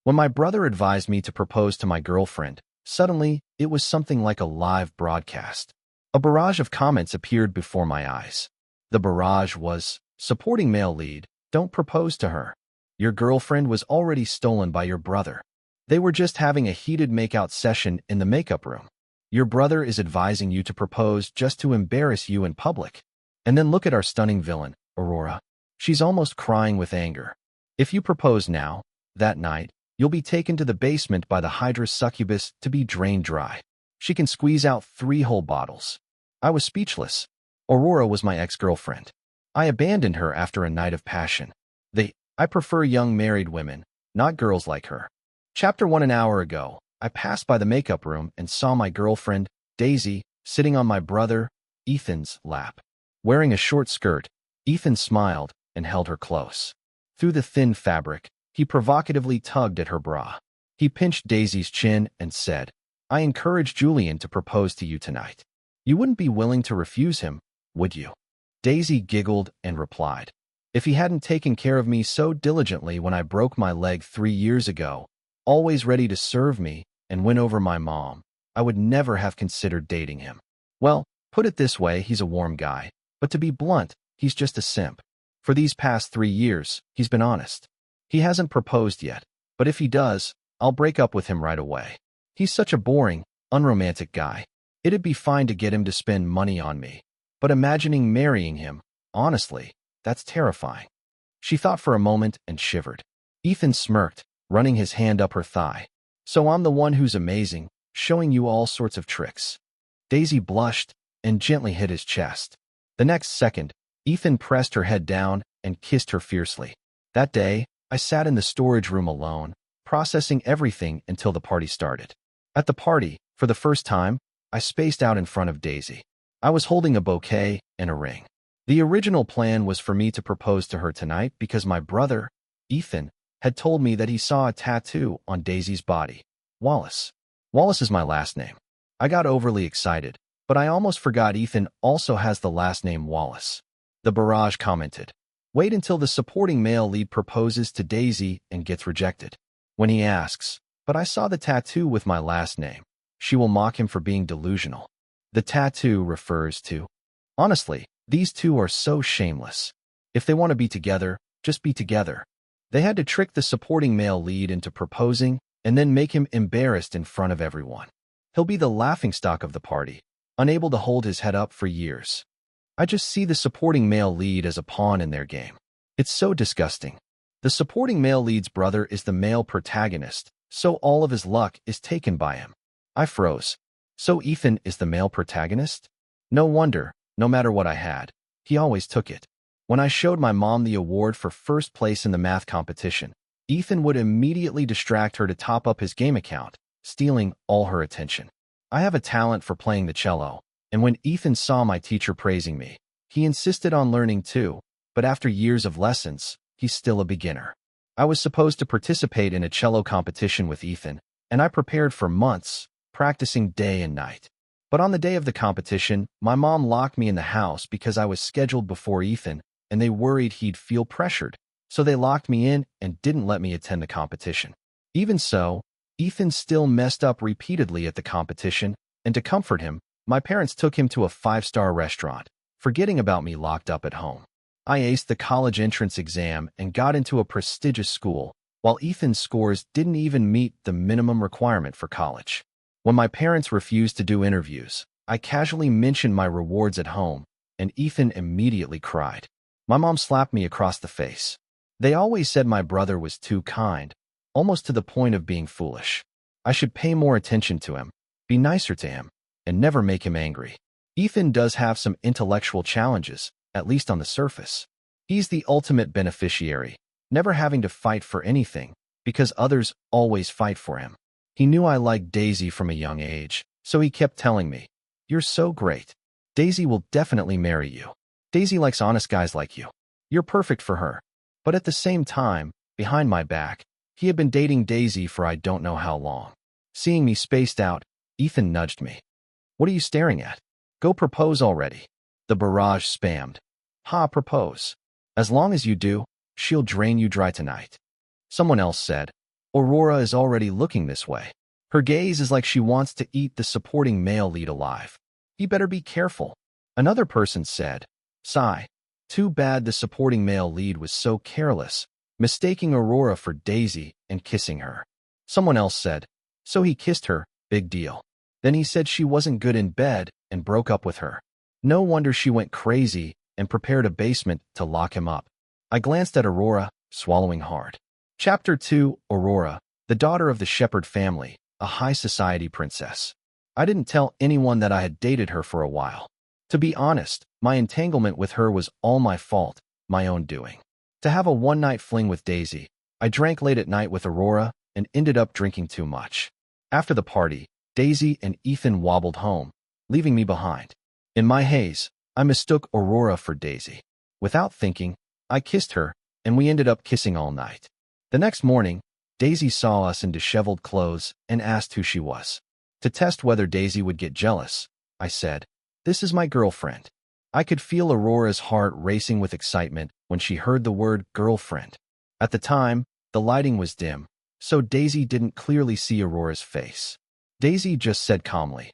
When my brother advised me to propose to my girlfriend, suddenly it was something like a live broadcast. A barrage of comments appeared before my eyes. The barrage was, supporting male lead, don't propose to her. Your girlfriend was already stolen by your brother. They were just having a heated makeout session in the makeup room. Your brother is advising you to propose just to embarrass you in public. And then look at our stunning villain, Aurora. She's almost crying with anger. If you propose now, that night, you'll be taken to the basement by the Hydra succubus to be drained dry. She can squeeze out 3 whole bottles. I was speechless. Aurora was my ex-girlfriend. I abandoned her after a night of passion. I prefer young married women, not girls like her. Chapter 1. An hour ago, I passed by the makeup room and saw my girlfriend, Daisy, sitting on my brother, Ethan's, lap. Wearing a short skirt, Ethan smiled and held her close. Through the thin fabric, he provocatively tugged at her bra. He pinched Daisy's chin and said, I encourage Julian to propose to you tonight. You wouldn't be willing to refuse him, would you? Daisy giggled and replied, if he hadn't taken care of me so diligently when I broke my leg 3 years ago, always ready to serve me and win over my mom, I would never have considered dating him. Well, put it this way, he's a warm guy, but to be blunt, he's just a simp. For these past 3 years, he's been honest. He hasn't proposed yet, but if he does, I'll break up with him right away. He's such a boring, unromantic guy. It'd be fine to get him to spend money on me, but imagining marrying him, honestly, that's terrifying. She thought for a moment and shivered. Ethan smirked, running his hand up her thigh. So I'm the one who's amazing, showing you all sorts of tricks. Daisy blushed and gently hit his chest. The next second, Ethan pressed her head down and kissed her fiercely. That day, I sat in the storage room alone, processing everything until the party started. At the party, for the first time, I spaced out in front of Daisy. I was holding a bouquet and a ring. The original plan was for me to propose to her tonight because my brother, Ethan, had told me that he saw a tattoo on Daisy's body. Wallace. Wallace is my last name. I got overly excited, but I almost forgot Ethan also has the last name Wallace. The barrage commented, wait until the supporting male lead proposes to Daisy and gets rejected. When he asks, but I saw the tattoo with my last name, she will mock him for being delusional. The tattoo refers to, honestly, these two are so shameless. If they want to be together, just be together. They had to trick the supporting male lead into proposing and then make him embarrassed in front of everyone. He'll be the laughingstock of the party, unable to hold his head up for years. I just see the supporting male lead as a pawn in their game. It's so disgusting. The supporting male lead's brother is the male protagonist, so all of his luck is taken by him. I froze. So Ethan is the male protagonist? No wonder, no matter what I had, he always took it. When I showed my mom the award for first place in the math competition, Ethan would immediately distract her to top up his game account, stealing all her attention. I have a talent for playing the cello, and when Ethan saw my teacher praising me, he insisted on learning too, but after years of lessons, he's still a beginner. I was supposed to participate in a cello competition with Ethan, and I prepared for months, practicing day and night. But on the day of the competition, my mom locked me in the house because I was scheduled before Ethan, and they worried he'd feel pressured, so they locked me in and didn't let me attend the competition. Even so, Ethan still messed up repeatedly at the competition, and to comfort him, my parents took him to a 5-star restaurant, forgetting about me locked up at home. I aced the college entrance exam and got into a prestigious school, while Ethan's scores didn't even meet the minimum requirement for college. When my parents refused to do interviews, I casually mentioned my rewards at home, and Ethan immediately cried. My mom slapped me across the face. They always said my brother was too kind, almost to the point of being foolish. I should pay more attention to him, be nicer to him, and never make him angry. Ethan does have some intellectual challenges, at least on the surface. He's the ultimate beneficiary, never having to fight for anything, because others always fight for him. He knew I liked Daisy from a young age, so he kept telling me, you're so great. Daisy will definitely marry you. Daisy likes honest guys like you. You're perfect for her. But at the same time, behind my back, he had been dating Daisy for I don't know how long. Seeing me spaced out, Ethan nudged me. What are you staring at? Go propose already. The barrage spammed. Ha, propose. As long as you do, she'll drain you dry tonight. Someone else said, Aurora is already looking this way. Her gaze is like she wants to eat the supporting male lead alive. He better be careful. Another person said. Sigh. Too bad the supporting male lead was so careless, mistaking Aurora for Daisy and kissing her. Someone else said, so he kissed her, big deal. Then he said she wasn't good in bed and broke up with her. No wonder she went crazy and prepared a basement to lock him up. I glanced at Aurora, swallowing hard. Chapter 2, Aurora, the daughter of the shepherd family, a high society princess. I didn't tell anyone that I had dated her for a while. To be honest, my entanglement with her was all my fault, my own doing. To have a one-night fling with Daisy, I drank late at night with Aurora and ended up drinking too much. After the party, Daisy and Ethan wobbled home, leaving me behind. In my haze, I mistook Aurora for Daisy. Without thinking, I kissed her, and we ended up kissing all night. The next morning, Daisy saw us in disheveled clothes and asked who she was. To test whether Daisy would get jealous, I said, "This is my girlfriend." I could feel Aurora's heart racing with excitement when she heard the word girlfriend. At the time, the lighting was dim, so Daisy didn't clearly see Aurora's face. Daisy just said calmly,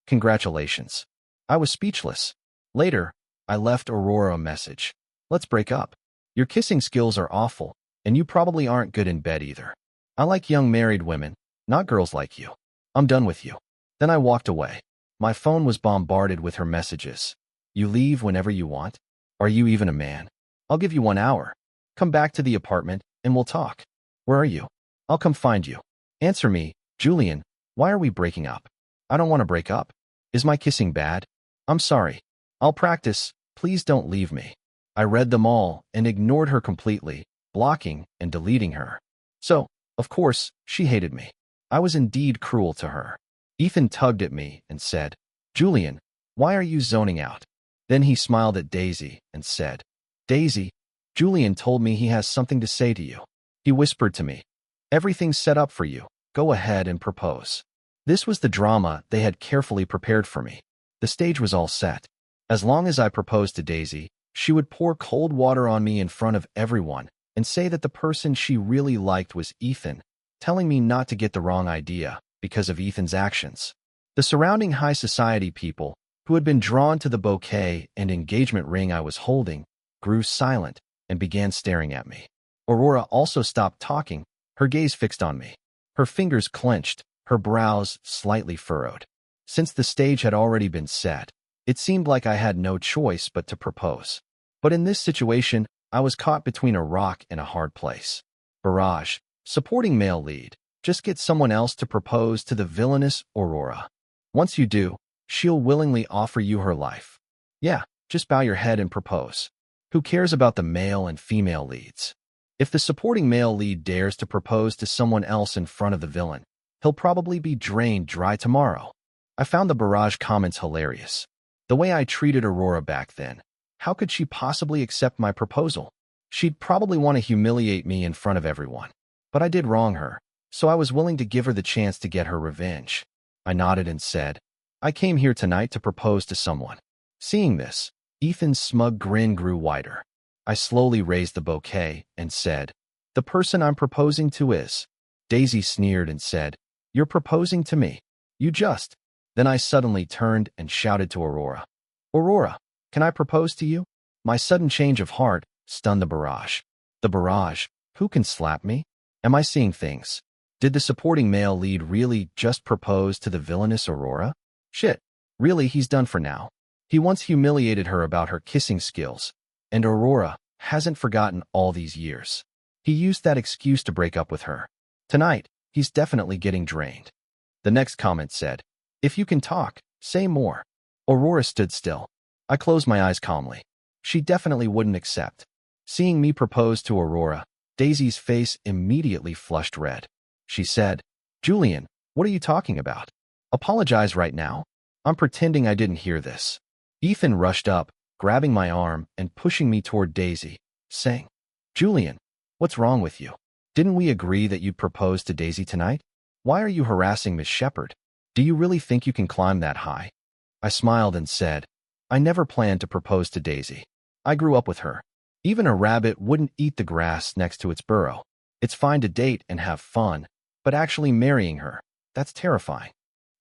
Congratulations." I was speechless. Later, I left Aurora a message. Let's break up. Your kissing skills are awful, and you probably aren't good in bed either. I like young married women, not girls like you. I'm done with you. Then I walked away. My phone was bombarded with her messages. You leave whenever you want? Are you even a man? I'll give you 1 hour. Come back to the apartment, and we'll talk. Where are you? I'll come find you. Answer me, Julian, why are we breaking up? I don't want to break up. Is my kissing bad? I'm sorry. I'll practice. Please don't leave me. I read them all and ignored her completely, blocking and deleting her. So, of course, she hated me. I was indeed cruel to her. Ethan tugged at me and said, Julian, why are you zoning out? Then he smiled at Daisy and said, Daisy, Julian told me he has something to say to you. He whispered to me, everything's set up for you. Go ahead and propose. This was the drama they had carefully prepared for me. The stage was all set. As long as I proposed to Daisy, she would pour cold water on me in front of everyone and say that the person she really liked was Ethan, telling me not to get the wrong idea because of Ethan's actions. The surrounding high society people, who had been drawn to the bouquet and engagement ring I was holding, grew silent and began staring at me. Aurora also stopped talking, her gaze fixed on me. Her fingers clenched, her brows slightly furrowed. Since the stage had already been set, it seemed like I had no choice but to propose. But in this situation, I was caught between a rock and a hard place. Barrage, supporting male lead. Just get someone else to propose to the villainous Aurora. Once you do, she'll willingly offer you her life. Yeah, just bow your head and propose. Who cares about the male and female leads? If the supporting male lead dares to propose to someone else in front of the villain, he'll probably be drained dry tomorrow. I found the barrage comments hilarious. The way I treated Aurora back then, how could she possibly accept my proposal? She'd probably want to humiliate me in front of everyone. But I did wrong her, so I was willing to give her the chance to get her revenge. I nodded and said, I came here tonight to propose to someone. Seeing this, Ethan's smug grin grew wider. I slowly raised the bouquet and said, the person I'm proposing to is. Daisy sneered and said, you're proposing to me. You just. Then I suddenly turned and shouted to Aurora. Aurora, can I propose to you? My sudden change of heart stunned the barrage. The barrage? Who can slap me? Am I seeing things? Did the supporting male lead really just propose to the villainous Aurora? Shit, really he's done for now. He once humiliated her about her kissing skills, and Aurora hasn't forgotten all these years. He used that excuse to break up with her. Tonight, he's definitely getting drained. The next comment said, if you can talk, say more. Aurora stood still. I closed my eyes calmly. She definitely wouldn't accept. Seeing me propose to Aurora, Daisy's face immediately flushed red. She said, Julian, what are you talking about? Apologize right now. I'm pretending I didn't hear this. Ethan rushed up, grabbing my arm and pushing me toward Daisy, saying, Julian, what's wrong with you? Didn't we agree that you'd propose to Daisy tonight? Why are you harassing Miss Shepherd? Do you really think you can climb that high? I smiled and said, I never planned to propose to Daisy. I grew up with her. Even a rabbit wouldn't eat the grass next to its burrow. It's fine to date and have fun, but actually marrying her, that's terrifying.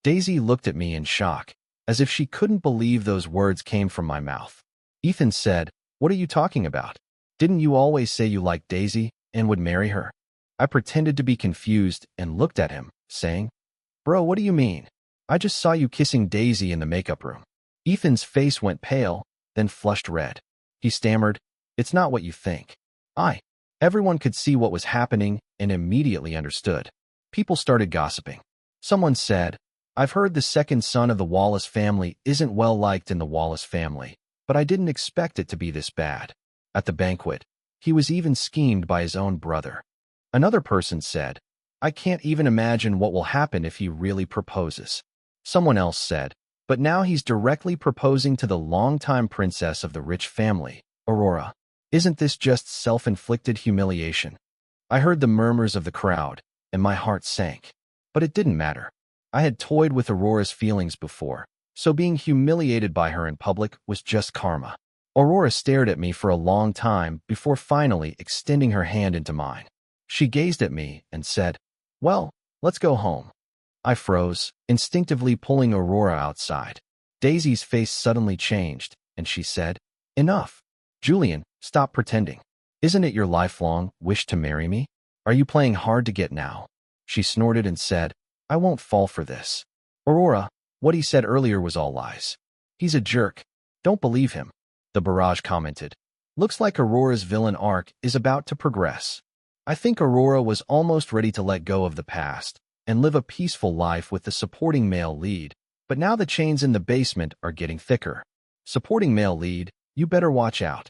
Daisy looked at me in shock, as if she couldn't believe those words came from my mouth. Ethan said, "What are you talking about? Didn't you always say you liked Daisy and would marry her?" I pretended to be confused and looked at him, saying, "Bro, what do you mean? I just saw you kissing Daisy in the makeup room." Ethan's face went pale, then flushed red. He stammered, "It's not what you think." Everyone could see what was happening and immediately understood. People started gossiping. Someone said, "I've heard the second son of the Wallace family isn't well liked in the Wallace family, but I didn't expect it to be this bad." At the banquet, he was even schemed by his own brother. Another person said, "I can't even imagine what will happen if he really proposes." Someone else said, "But now he's directly proposing to the longtime princess of the rich family, Aurora. Isn't this just self-inflicted humiliation?" I heard the murmurs of the crowd, and my heart sank. But it didn't matter. I had toyed with Aurora's feelings before, so being humiliated by her in public was just karma. Aurora stared at me for a long time before finally extending her hand into mine. She gazed at me and said, "Well, let's go home." I froze, instinctively pulling Aurora outside. Daisy's face suddenly changed, and she said, "Enough. Julian, stop pretending. Isn't it your lifelong wish to marry me? Are you playing hard to get now?" She snorted and said, "I won't fall for this. Aurora, what he said earlier was all lies. He's a jerk. Don't believe him." The barrage commented, "Looks like Aurora's villain arc is about to progress." I think Aurora was almost ready to let go of the past and live a peaceful life with the supporting male lead, but now the chains in the basement are getting thicker. Supporting male lead, you better watch out.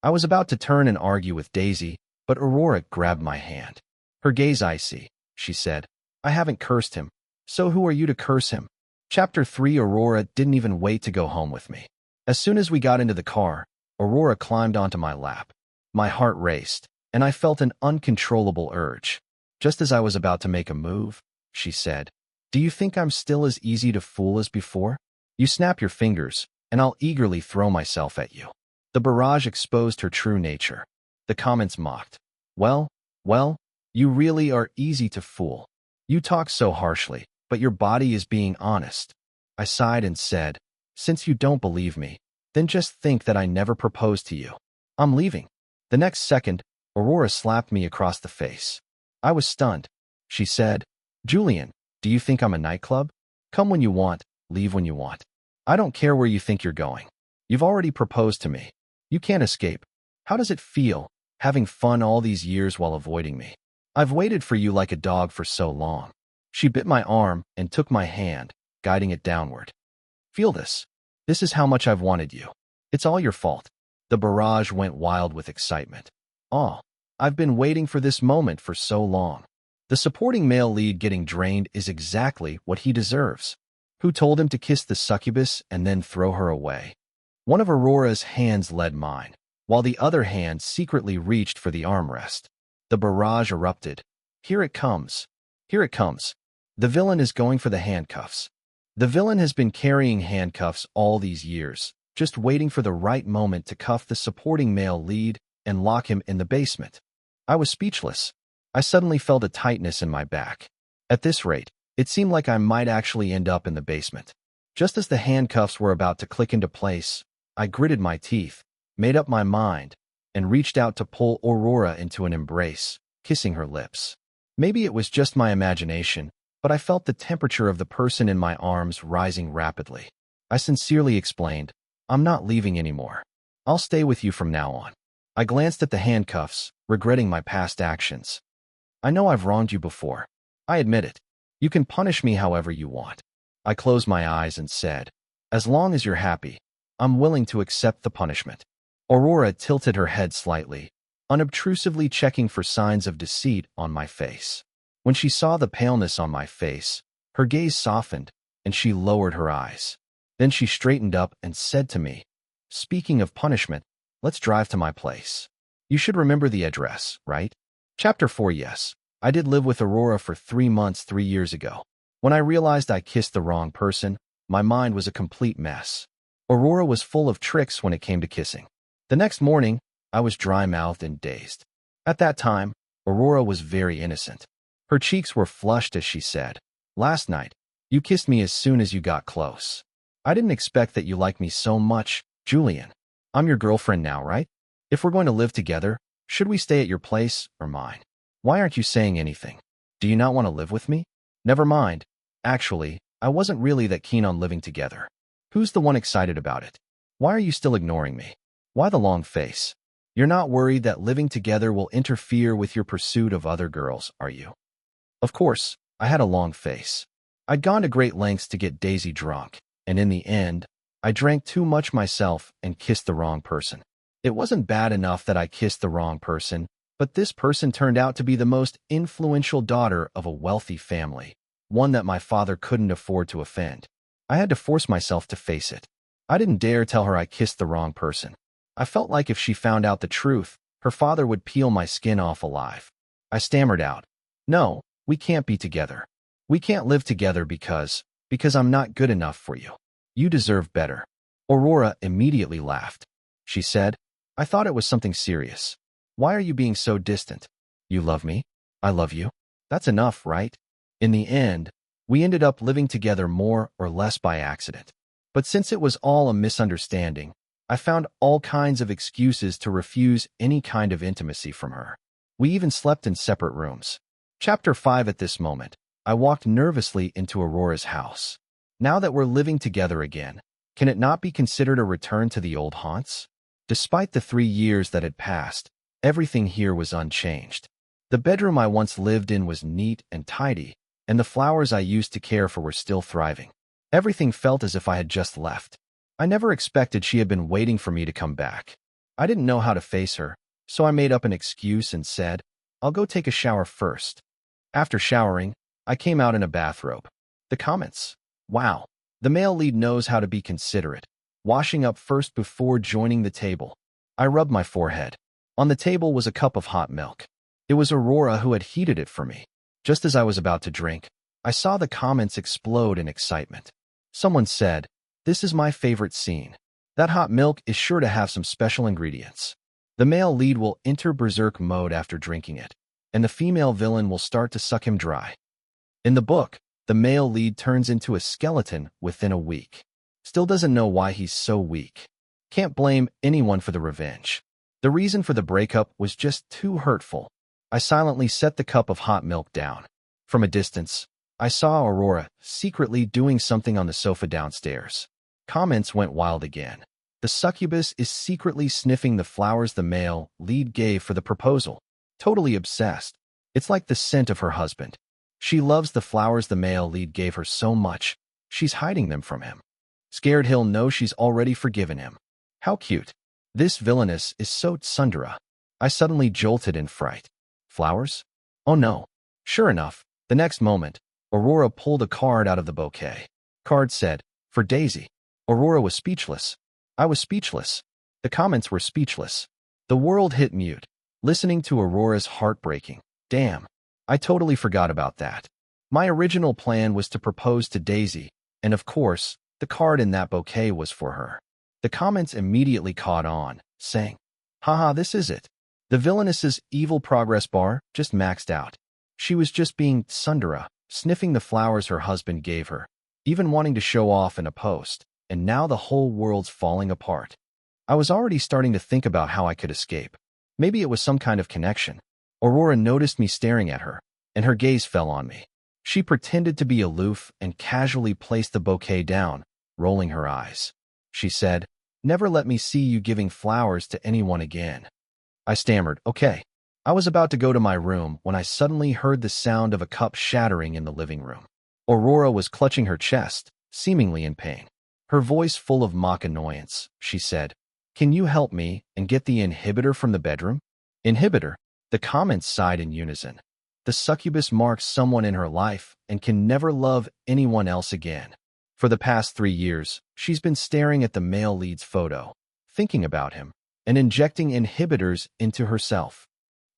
I was about to turn and argue with Daisy, but Aurora grabbed my hand. Her gaze icy. She said, "I haven't cursed him, so who are you to curse him?" Chapter 3. Aurora didn't even wait to go home with me. As soon as we got into the car, Aurora climbed onto my lap. My heart raced, and I felt an uncontrollable urge. Just as I was about to make a move, she said, "Do you think I'm still as easy to fool as before? You snap your fingers, and I'll eagerly throw myself at you." The barrage exposed her true nature. The comments mocked. Well, you really are easy to fool. You talk so harshly, but your body is being honest." I sighed and said, "Since you don't believe me, then just think that I never proposed to you. I'm leaving." The next second, Aurora slapped me across the face. I was stunned. She said, "Julian, do you think I'm a nightclub? Come when you want, leave when you want. I don't care where you think you're going. You've already proposed to me. You can't escape. How does it feel, having fun all these years while avoiding me? I've waited for you like a dog for so long." She bit my arm and took my hand, guiding it downward. "Feel this. This is how much I've wanted you. It's all your fault." The barrage went wild with excitement. "Oh, I've been waiting for this moment for so long." The supporting male lead getting drained is exactly what he deserves. Who told him to kiss the succubus and then throw her away? One of Aurora's hands led mine, while the other hand secretly reached for the armrest. The barrage erupted. "Here it comes. Here it comes. The villain is going for the handcuffs." The villain has been carrying handcuffs all these years, just waiting for the right moment to cuff the supporting male lead and lock him in the basement. I was speechless. I suddenly felt a tightness in my back. At this rate, it seemed like I might actually end up in the basement. Just as the handcuffs were about to click into place, I gritted my teeth, made up my mind, and reached out to pull Aurora into an embrace, kissing her lips. Maybe it was just my imagination, but I felt the temperature of the person in my arms rising rapidly. I sincerely explained, "I'm not leaving anymore. I'll stay with you from now on." I glanced at the handcuffs, regretting my past actions. "I know I've wronged you before. I admit it. You can punish me however you want." I closed my eyes and said, "As long as you're happy, I'm willing to accept the punishment." Aurora tilted her head slightly, unobtrusively checking for signs of deceit on my face. When she saw the paleness on my face, her gaze softened, and she lowered her eyes. Then she straightened up and said to me, "Speaking of punishment, let's drive to my place. You should remember the address, right?" Chapter 4. Yes, I did live with Aurora for 3 months 3 years ago. When I realized I kissed the wrong person, my mind was a complete mess. Aurora was full of tricks when it came to kissing. The next morning, I was dry-mouthed and dazed. At that time, Aurora was very innocent. Her cheeks were flushed as she said, "Last night, you kissed me as soon as you got close. I didn't expect that you liked me so much, Julian. I'm your girlfriend now, right? If we're going to live together, should we stay at your place or mine? Why aren't you saying anything? Do you not want to live with me? Never mind. Actually, I wasn't really that keen on living together. Who's the one excited about it? Why are you still ignoring me? Why the long face? You're not worried that living together will interfere with your pursuit of other girls, are you?" Of course, I had a long face. I'd gone to great lengths to get Daisy drunk, and in the end, I drank too much myself and kissed the wrong person. It wasn't bad enough that I kissed the wrong person, but this person turned out to be the most influential daughter of a wealthy family, one that my father couldn't afford to offend. I had to force myself to face it. I didn't dare tell her I kissed the wrong person. I felt like if she found out the truth, her father would peel my skin off alive. I stammered out, "No, we can't be together. We can't live together because I'm not good enough for you. You deserve better." Aurora immediately laughed. She said, "I thought it was something serious. Why are you being so distant? You love me. I love you. That's enough, right?" In the end, we ended up living together more or less by accident. But since it was all a misunderstanding, I found all kinds of excuses to refuse any kind of intimacy from her. We even slept in separate rooms. Chapter 5. At this moment, I walked nervously into Aurora's house. Now that we're living together again, can it not be considered a return to the old haunts? Despite the 3 years that had passed, everything here was unchanged. The bedroom I once lived in was neat and tidy, and the flowers I used to care for were still thriving. Everything felt as if I had just left. I never expected she had been waiting for me to come back. I didn't know how to face her, so I made up an excuse and said, "I'll go take a shower first." After showering, I came out in a bathrobe. The comments. Wow, the male lead knows how to be considerate. Washing up first before joining the table. I rubbed my forehead. On the table was a cup of hot milk. It was Aurora who had heated it for me. Just as I was about to drink, I saw the comments explode in excitement. Someone said, "This is my favorite scene. That hot milk is sure to have some special ingredients. The male lead will enter berserk mode after drinking it, and the female villain will start to suck him dry." In the book, the male lead turns into a skeleton within a week. Still doesn't know why he's so weak. Can't blame anyone for the revenge. The reason for the breakup was just too hurtful. I silently set the cup of hot milk down. From a distance, I saw Aurora secretly doing something on the sofa downstairs. Comments went wild again. The succubus is secretly sniffing the flowers the male lead gave for the proposal. Totally obsessed. It's like the scent of her husband. She loves the flowers the male lead gave her so much, she's hiding them from him. Scared he'll know she's already forgiven him. How cute. This villainess is so tsundere. I suddenly jolted in fright. Flowers? Oh no. Sure enough, the next moment, Aurora pulled a card out of the bouquet. Card said, "For Daisy." Aurora was speechless. I was speechless. The comments were speechless. The world hit mute, listening to Aurora's heartbreaking. Damn. I totally forgot about that. My original plan was to propose to Daisy, and of course, the card in that bouquet was for her. The comments immediately caught on, saying, "Haha, this is it. The villainess's evil progress bar just maxed out. She was just being tsundere, sniffing the flowers her husband gave her, even wanting to show off in a post, and now the whole world's falling apart." I was already starting to think about how I could escape. Maybe it was some kind of connection. Aurora noticed me staring at her, and her gaze fell on me. She pretended to be aloof and casually placed the bouquet down, rolling her eyes. She said, "Never let me see you giving flowers to anyone again." I stammered, "Okay." I was about to go to my room when I suddenly heard the sound of a cup shattering in the living room. Aurora was clutching her chest, seemingly in pain. Her voice full of mock annoyance, she said, "Can you help me and get the inhibitor from the bedroom?" Inhibitor? The comments sighed in unison. The succubus marks someone in her life and can never love anyone else again. For the past 3 years, she's been staring at the male lead's photo, thinking about him, and injecting inhibitors into herself.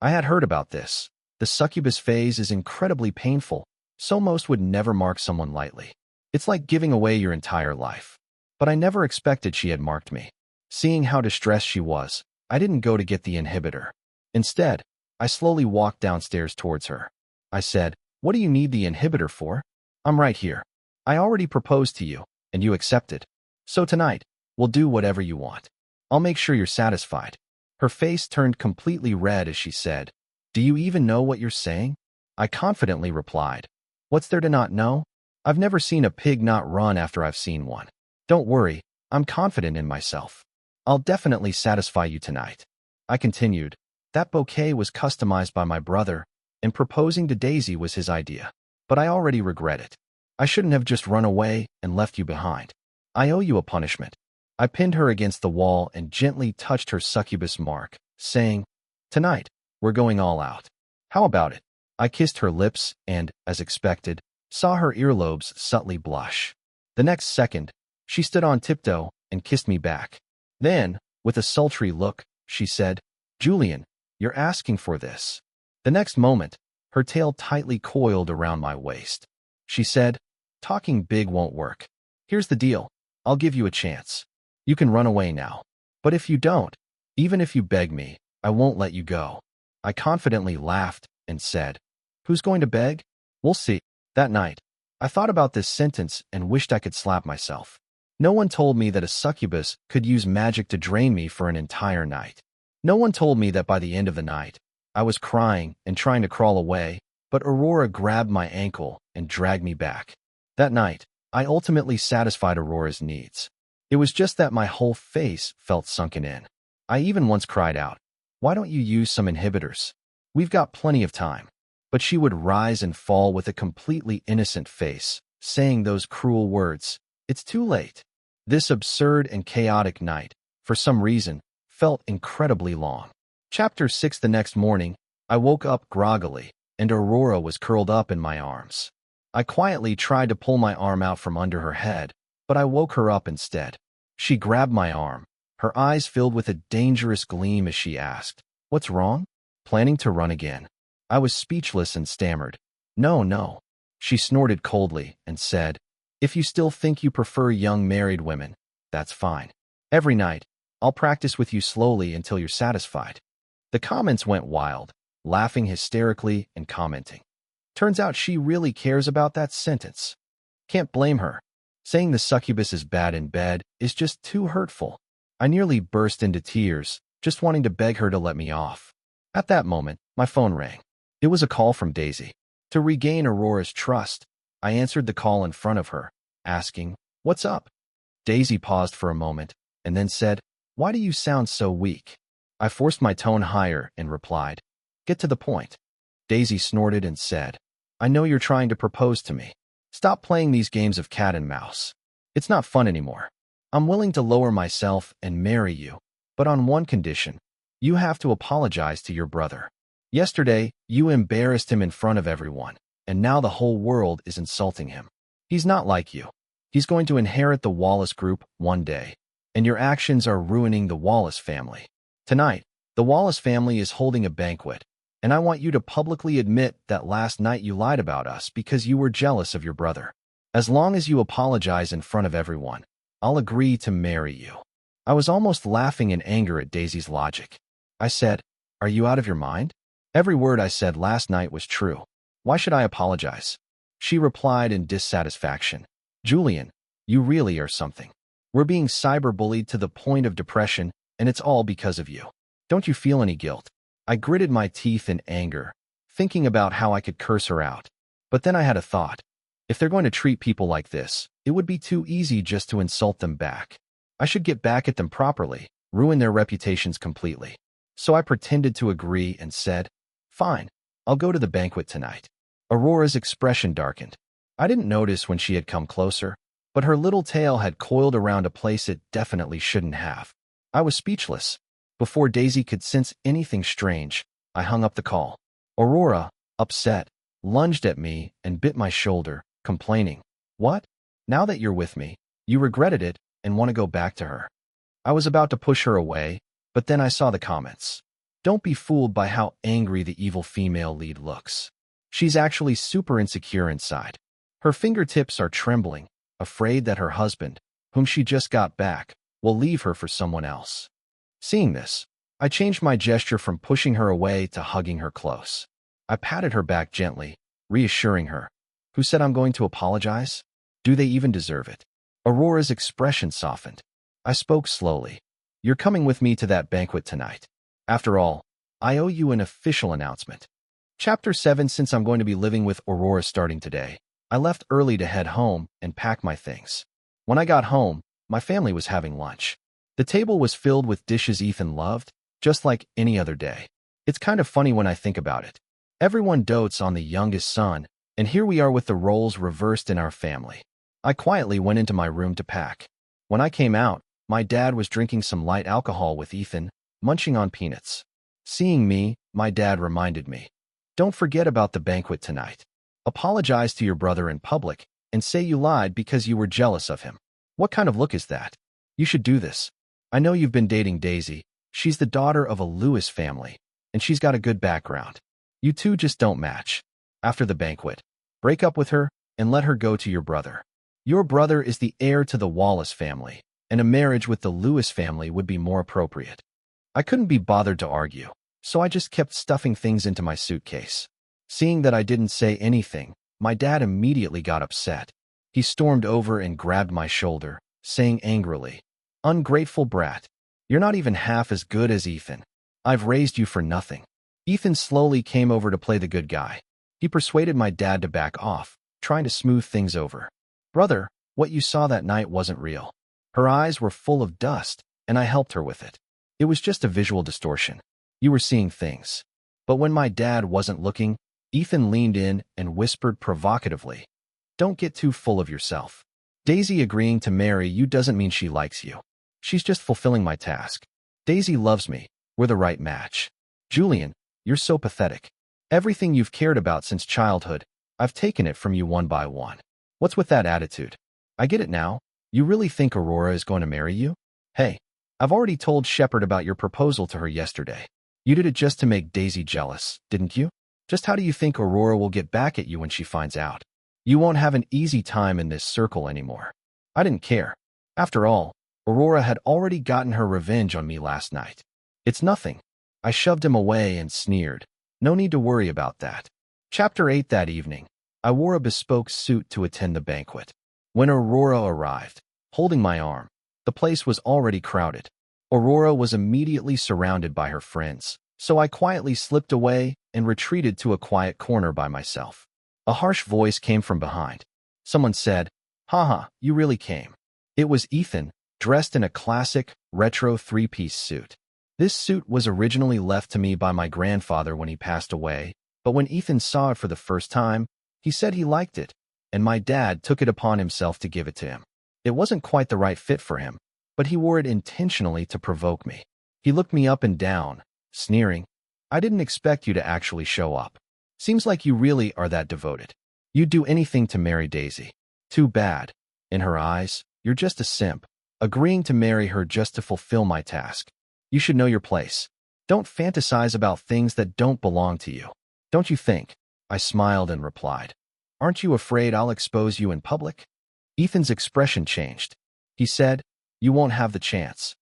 I had heard about this. The succubus phase is incredibly painful, so most would never mark someone lightly. It's like giving away your entire life. But I never expected she had marked me. Seeing how distressed she was, I didn't go to get the inhibitor. Instead, I slowly walked downstairs towards her. I said, "What do you need the inhibitor for? I'm right here. I already proposed to you, and you accepted. So tonight, we'll do whatever you want. I'll make sure you're satisfied." Her face turned completely red as she said, "Do you even know what you're saying?" I confidently replied, "What's there to not know? I've never seen a pig not run after I've seen one. Don't worry, I'm confident in myself. I'll definitely satisfy you tonight." I continued, "That bouquet was customized by my brother, and proposing to Daisy was his idea. But I already regret it. I shouldn't have just run away and left you behind. I owe you a punishment." I pinned her against the wall and gently touched her succubus mark, saying, "Tonight, we're going all out. How about it?" I kissed her lips and, as expected, saw her earlobes subtly blush. The next second, she stood on tiptoe and kissed me back. Then, with a sultry look, she said, "Julian, you're asking for this." The next moment, her tail tightly coiled around my waist. She said, "Talking big won't work. Here's the deal. I'll give you a chance. You can run away now. But if you don't, even if you beg me, I won't let you go." I confidently laughed and said, "Who's going to beg? We'll see." That night, I thought about this sentence and wished I could slap myself. No one told me that a succubus could use magic to drain me for an entire night. No one told me that by the end of the night, I was crying and trying to crawl away, but Aurora grabbed my ankle and dragged me back. That night, I ultimately satisfied Aurora's needs. It was just that my whole face felt sunken in. I even once cried out, "Why don't you use some inhibitors? We've got plenty of time." But she would rise and fall with a completely innocent face, saying those cruel words, "It's too late." This absurd and chaotic night, for some reason, felt incredibly long. Chapter 6. The next morning, I woke up groggily, and Aurora was curled up in my arms. I quietly tried to pull my arm out from under her head, but I woke her up instead. She grabbed my arm, her eyes filled with a dangerous gleam as she asked, "What's wrong? Planning to run again?" I was speechless and stammered, "No, no." She snorted coldly and said, "If you still think you prefer young married women, that's fine. Every night, I'll practice with you slowly until you're satisfied." The comments went wild, laughing hysterically and commenting. Turns out she really cares about that sentence. Can't blame her. Saying the succubus is bad in bed is just too hurtful. I nearly burst into tears, just wanting to beg her to let me off. At that moment, my phone rang. It was a call from Daisy. To regain Aurora's trust, I answered the call in front of her, asking, "What's up?" Daisy paused for a moment, and then said, "Why do you sound so weak?" I forced my tone higher and replied, "Get to the point." Daisy snorted and said, "I know you're trying to propose to me. Stop playing these games of cat and mouse. It's not fun anymore. I'm willing to lower myself and marry you, but on one condition. You have to apologize to your brother. Yesterday, you embarrassed him in front of everyone, and now the whole world is insulting him. He's not like you. He's going to inherit the Wallace Group one day, and your actions are ruining the Wallace family. Tonight, the Wallace family is holding a banquet, and I want you to publicly admit that last night you lied about us because you were jealous of your brother. As long as you apologize in front of everyone, I'll agree to marry you." I was almost laughing in anger at Daisy's logic. I said, "Are you out of your mind? Every word I said last night was true. Why should I apologize?" She replied in dissatisfaction, "Julian, you really are something. We're being cyberbullied to the point of depression, and it's all because of you. Don't you feel any guilt?" I gritted my teeth in anger, thinking about how I could curse her out. But then I had a thought. If they're going to treat people like this, it would be too easy just to insult them back. I should get back at them properly, ruin their reputations completely. So I pretended to agree and said, "Fine, I'll go to the banquet tonight." Aurora's expression darkened. I didn't notice when she had come closer, but her little tail had coiled around a place it definitely shouldn't have. I was speechless. Before Daisy could sense anything strange, I hung up the call. Aurora, upset, lunged at me and bit my shoulder, complaining, "What? Now that you're with me, you regretted it and want to go back to her." I was about to push her away, but then I saw the comments. Don't be fooled by how angry the evil female lead looks. She's actually super insecure inside. Her fingertips are trembling, afraid that her husband, whom she just got back, will leave her for someone else. Seeing this, I changed my gesture from pushing her away to hugging her close. I patted her back gently, reassuring her. Who said I'm going to apologize? Do they even deserve it? Aurora's expression softened. I spoke slowly. You're coming with me to that banquet tonight. After all, I owe you an official announcement. Chapter 7. Since I'm going to be living with Aurora starting today, I left early to head home and pack my things. When I got home, my family was having lunch. The table was filled with dishes Ethan loved, just like any other day. It's kind of funny when I think about it. Everyone dotes on the youngest son, and here we are with the roles reversed in our family. I quietly went into my room to pack. When I came out, my dad was drinking some light alcohol with Ethan, munching on peanuts. Seeing me, my dad reminded me. Don't forget about the banquet tonight. Apologize to your brother in public and say you lied because you were jealous of him. What kind of look is that? You should do this. I know you've been dating Daisy. She's the daughter of a Lewis family, and she's got a good background. You two just don't match. After the banquet, break up with her and let her go to your brother. Your brother is the heir to the Wallace family, and a marriage with the Lewis family would be more appropriate. I couldn't be bothered to argue, so I just kept stuffing things into my suitcase. Seeing that I didn't say anything, my dad immediately got upset. He stormed over and grabbed my shoulder, saying angrily, "Ungrateful brat. You're not even half as good as Ethan. I've raised you for nothing." Ethan slowly came over to play the good guy. He persuaded my dad to back off, trying to smooth things over. "Brother, what you saw that night wasn't real." Her eyes were full of dust, and I helped her with it. "It was just a visual distortion. You were seeing things." But when my dad wasn't looking, Ethan leaned in and whispered provocatively, "Don't get too full of yourself. Daisy agreeing to marry you doesn't mean she likes you. She's just fulfilling my task. Daisy loves me. We're the right match. Julian, you're so pathetic. Everything you've cared about since childhood, I've taken it from you one by one. What's with that attitude? I get it now. You really think Aurora is going to marry you? Hey, I've already told Shepard about your proposal to her yesterday. You did it just to make Daisy jealous, didn't you? Just how do you think Aurora will get back at you when she finds out? You won't have an easy time in this circle anymore." I didn't care. After all, Aurora had already gotten her revenge on me last night. "It's nothing." I shoved him away and sneered. "No need to worry about that." Chapter 8. That evening, I wore a bespoke suit to attend the banquet. When Aurora arrived, holding my arm, the place was already crowded. Aurora was immediately surrounded by her friends, so I quietly slipped away and retreated to a quiet corner by myself. A harsh voice came from behind. Someone said, "Haha, you really came." It was Ethan, dressed in a classic, retro three-piece suit. This suit was originally left to me by my grandfather when he passed away, but when Ethan saw it for the first time, he said he liked it, and my dad took it upon himself to give it to him. It wasn't quite the right fit for him, but he wore it intentionally to provoke me. He looked me up and down, sneering. "I didn't expect you to actually show up. Seems like you really are that devoted. You'd do anything to marry Daisy. Too bad. In her eyes, you're just a simp, agreeing to marry her just to fulfill my task. You should know your place. Don't fantasize about things that don't belong to you. Don't you think?" I smiled and replied, "Aren't you afraid I'll expose you in public?" Ethan's expression changed. He said, "You won't have the chance."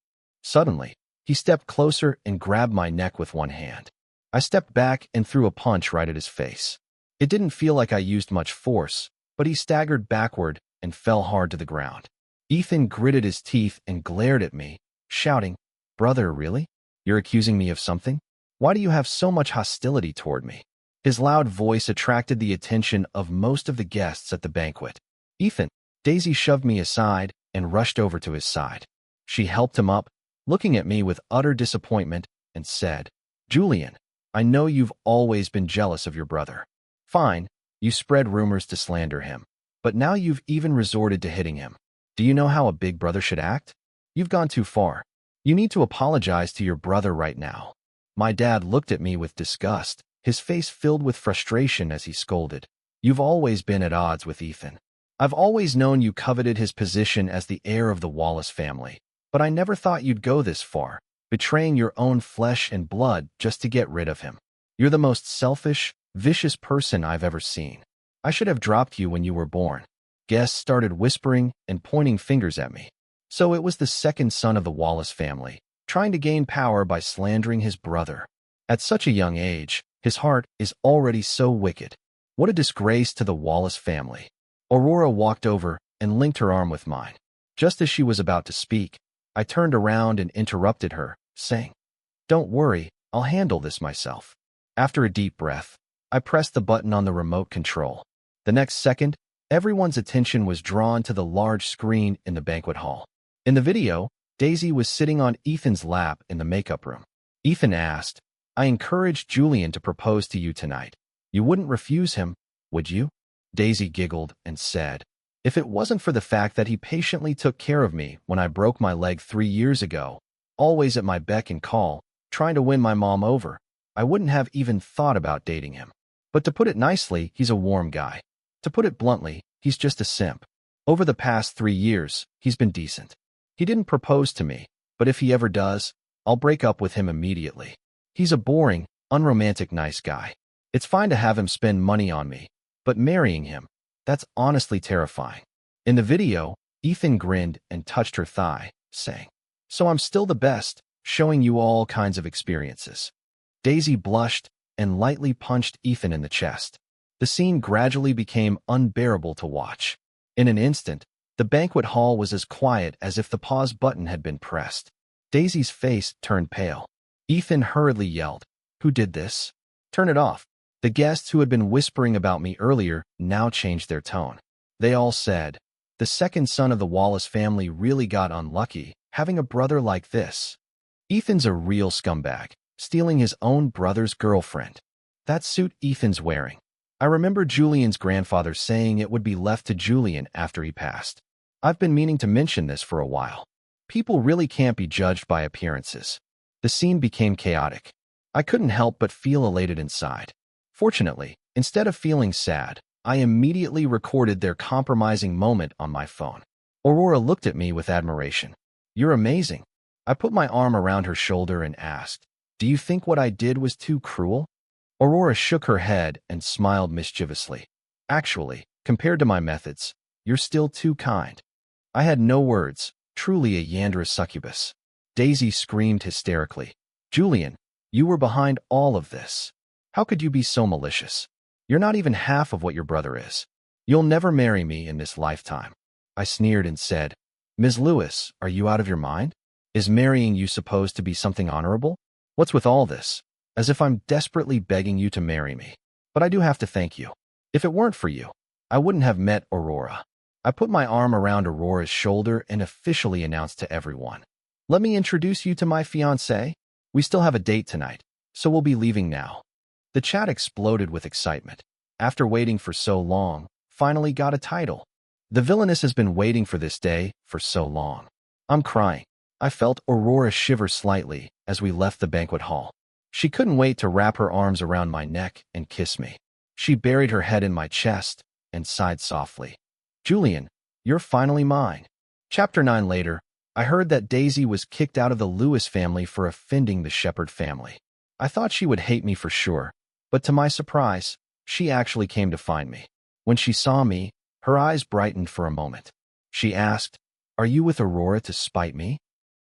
Suddenly, he stepped closer and grabbed my neck with one hand. I stepped back and threw a punch right at his face. It didn't feel like I used much force, but he staggered backward and fell hard to the ground. Ethan gritted his teeth and glared at me, shouting, "Brother, really? You're accusing me of something? Why do you have so much hostility toward me?" His loud voice attracted the attention of most of the guests at the banquet. "Ethan," Daisy shoved me aside and rushed over to his side. She helped him up, looking at me with utter disappointment, and said, "Julian, I know you've always been jealous of your brother. Fine, you spread rumors to slander him, but now you've even resorted to hitting him. Do you know how a big brother should act? You've gone too far. You need to apologize to your brother right now." My dad looked at me with disgust, his face filled with frustration as he scolded, "You've always been at odds with Ethan. I've always known you coveted his position as the heir of the Wallace family, but I never thought you'd go this far, betraying your own flesh and blood just to get rid of him. You're the most selfish, vicious person I've ever seen. I should have dropped you when you were born." Guests started whispering and pointing fingers at me. So it was the second son of the Wallace family, trying to gain power by slandering his brother. At such a young age, his heart is already so wicked. What a disgrace to the Wallace family. Aurora walked over and linked her arm with mine. Just as she was about to speak, I turned around and interrupted her, saying, "Don't worry, I'll handle this myself." After a deep breath, I pressed the button on the remote control. The next second, everyone's attention was drawn to the large screen in the banquet hall. In the video, Daisy was sitting on Ethan's lap in the makeup room. Ethan asked, "I encouraged Julian to propose to you tonight. You wouldn't refuse him, would you?" Daisy giggled and said, "If it wasn't for the fact that he patiently took care of me when I broke my leg 3 years ago, always at my beck and call, trying to win my mom over, I wouldn't have even thought about dating him. But to put it nicely, he's a warm guy. To put it bluntly, he's just a simp. Over the past 3 years, he's been decent. He didn't propose to me, but if he ever does, I'll break up with him immediately. He's a boring, unromantic nice guy. It's fine to have him spend money on me, but marrying him, that's honestly terrifying." In the video, Ethan grinned and touched her thigh, saying, "So I'm still the best, showing you all kinds of experiences." Daisy blushed and lightly punched Ethan in the chest. The scene gradually became unbearable to watch. In an instant, the banquet hall was as quiet as if the pause button had been pressed. Daisy's face turned pale. Ethan hurriedly yelled, "Who did this? Turn it off." The guests who had been whispering about me earlier now changed their tone. They all said, "The second son of the Wallace family really got unlucky, having a brother like this. Ethan's a real scumbag, stealing his own brother's girlfriend. That suit Ethan's wearing. I remember Julian's grandfather saying it would be left to Julian after he passed. I've been meaning to mention this for a while. People really can't be judged by appearances." The scene became chaotic. I couldn't help but feel elated inside. Fortunately, instead of feeling sad, I immediately recorded their compromising moment on my phone. Aurora looked at me with admiration. "You're amazing." I put my arm around her shoulder and asked, "Do you think what I did was too cruel?" Aurora shook her head and smiled mischievously. "Actually, compared to my methods, you're still too kind." I had no words, truly a Yandra succubus. Daisy screamed hysterically, "Julian, you were behind all of this. How could you be so malicious? You're not even half of what your brother is. You'll never marry me in this lifetime." I sneered and said, "Ms. Lewis, are you out of your mind? Is marrying you supposed to be something honorable? What's with all this? As if I'm desperately begging you to marry me. But I do have to thank you. If it weren't for you, I wouldn't have met Aurora." I put my arm around Aurora's shoulder and officially announced to everyone, "Let me introduce you to my fiancé. We still have a date tonight, so we'll be leaving now." The chat exploded with excitement. After waiting for so long, finally got a title. The villainess has been waiting for this day for so long. I'm crying. I felt Aurora shiver slightly as we left the banquet hall. She couldn't wait to wrap her arms around my neck and kiss me. She buried her head in my chest and sighed softly. "Julian, you're finally mine." Chapter 9 later, I heard that Daisy was kicked out of the Lewis family for offending the Shepherd family. I thought she would hate me for sure, but to my surprise, she actually came to find me. When she saw me, her eyes brightened for a moment. She asked, "Are you with Aurora to spite me?"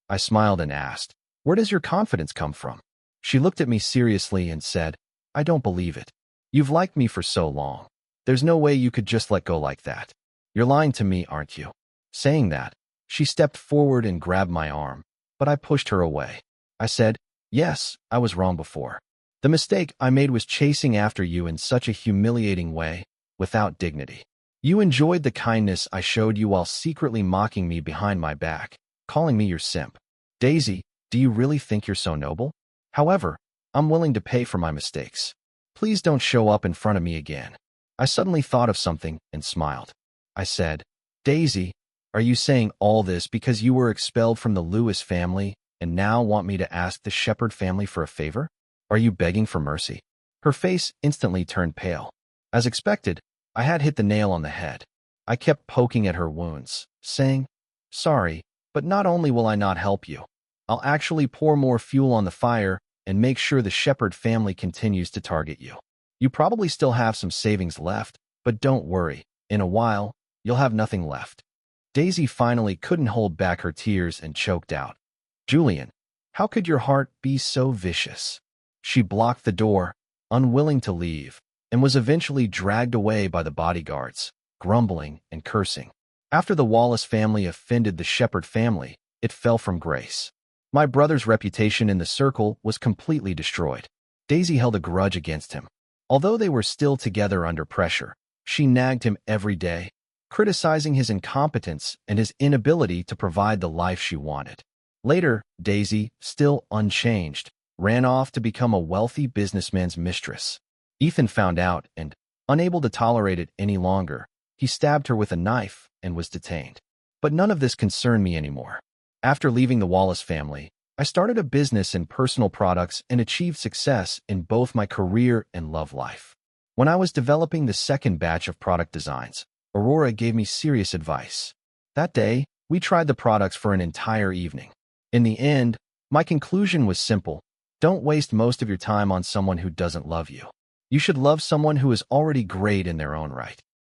I smiled and asked, "Where does your confidence come from?" She looked at me seriously and said, "I don't believe it. You've liked me for so long. There's no way you could just let go like that. You're lying to me, aren't you?" Saying that, she stepped forward and grabbed my arm, but I pushed her away. I said, "Yes, I was wrong before. The mistake I made was chasing after you in such a humiliating way, without dignity. You enjoyed the kindness I showed you while secretly mocking me behind my back, calling me your simp. Daisy, do you really think you're so noble? However, I'm willing to pay for my mistakes. Please don't show up in front of me again." I suddenly thought of something and smiled. I said, "Daisy, are you saying all this because you were expelled from the Lewis family and now want me to ask the Shepherd family for a favor? Are you begging for mercy?" Her face instantly turned pale. As expected, I had hit the nail on the head. I kept poking at her wounds, saying, "Sorry, but not only will I not help you, I'll actually pour more fuel on the fire and make sure the Shepherd family continues to target you. You probably still have some savings left, but don't worry, in a while, you'll have nothing left." Daisy finally couldn't hold back her tears and choked out, "Julian, How could your heart be so vicious? She blocked the door, unwilling to leave, and was eventually dragged away by the bodyguards, grumbling and cursing. After the Wallace family offended the Shepherd family, it fell from grace. My brother's reputation in the circle was completely destroyed. Daisy held a grudge against him. Although they were still together under pressure, she nagged him every day, criticizing his incompetence and his inability to provide the life she wanted. Later, Daisy, still unchanged, ran off to become a wealthy businessman's mistress. Ethan found out and, unable to tolerate it any longer, he stabbed her with a knife and was detained. But none of this concerned me anymore. After leaving the Wallace family, I started a business in personal products and achieved success in both my career and love life. When I was developing the second batch of product designs, Aurora gave me serious advice. That day, we tried the products for an entire evening. In the end, my conclusion was simple. Don't waste most of your time on someone who doesn't love you. You should love someone who is already great in their own right.